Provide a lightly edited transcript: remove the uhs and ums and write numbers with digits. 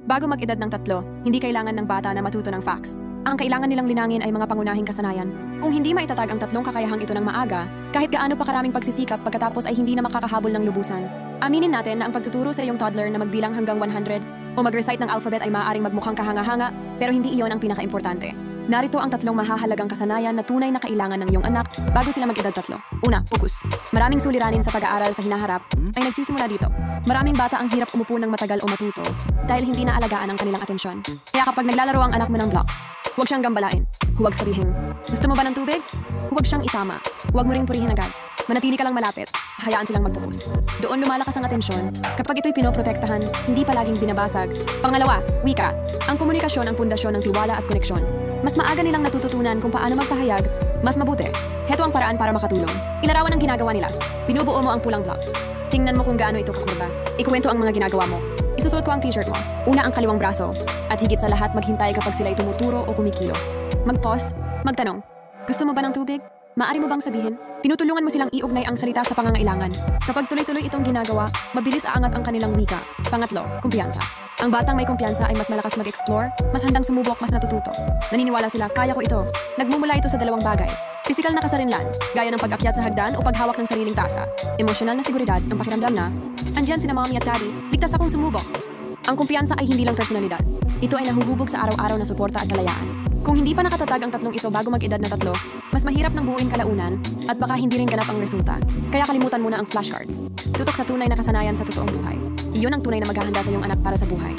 Bago mag-edad ng 3, hindi kailangan ng bata na matuto ng facts. Ang kailangan nilang linangin ay mga pangunahing kasanayan. Kung hindi maitatag ang 3 kakayahang ito ng maaga, kahit gaano pa karaming pagsisikap pagkatapos ay hindi na makakahabol ng lubusan. Aminin natin na ang pagtuturo sa iyong toddler na magbilang hanggang 100 o mag-recite ng alphabet ay maaaring magmukhang kahanga-hanga, pero hindi iyon ang pinaka-importante. Narito ang 3 mahahalagang kasanayan na tunay na kailangan ng iyong anak bago sila mag-edad 3. Una, focus. Maraming suliranin sa pag-aaral sa hinaharap ay nagsisimula dito. Maraming bata ang hirap umupo ng matagal o matuto dahil hindi naalagaan ang kanilang atensyon. Kaya kapag naglalaro ang anak mo ng blocks, huwag siyang gambalain. Huwag sabihin, gusto mo ba ng tubig? Huwag siyang itama. Huwag mo ring purihin agad. Manatili ka lang malapit. Hayaan silang mag-focus. Doon lumalakas ang atensyon. Kapag ito'y pinoprotektahan, hindi palaging binabasag. Pangalawa, wika. Ang komunikasyon ang pundasyon ng tiwala at koneksyon. Mas maaga nilang natututunan kung paano magpahayag, mas mabuti. Heto ang paraan para makatulong. Ilarawan ang ginagawa nila. Binubuo mo ang pulang block. Tingnan mo kung gaano ito kakurba. Ikuwento ang mga ginagawa mo. Isusuot ko ang t-shirt mo. Una ang kaliwang braso. At higit sa lahat maghintay kapag sila ay tumuturo o kumikilos. Mag-pause. Magtanong. Gusto mo ba ng tubig? Maaari mo bang sabihin? Tinutulungan mo silang iugnay ang salita sa pangangailangan. Kapag tuloy-tuloy itong ginagawa, mabilis aangat ang kanilang wika. Pangatlo, kumpiyansa. Ang batang may kumpiyansa ay mas malakas mag-explore, mas handang sumubok, mas natututo. Naniniwala sila, kaya ko ito. Nagmumula ito sa 2 bagay. Pisikal na kasarinlan, gaya ng pag-akyat sa hagdan o paghawak ng sariling tasa. Emosyonal na seguridad, ang pakiramdam na, andyan sina mommy at daddy, ligtas akong sumubok. Ang kumpiyansa ay hindi lang personalidad. Ito ay nahuhubog sa araw-araw na suporta at kalayaan. Kung hindi pa nakatatag ang 3 ito bago mag-edad na 3, mas mahirap ng buuin kalaunan at baka hindi rin ganap ang resulta. Kaya kalimutan muna ang flashcards. Tutok sa tunay na kasanayan sa totoong buhay. Iyon ang tunay na maghahanda sa iyong anak para sa buhay.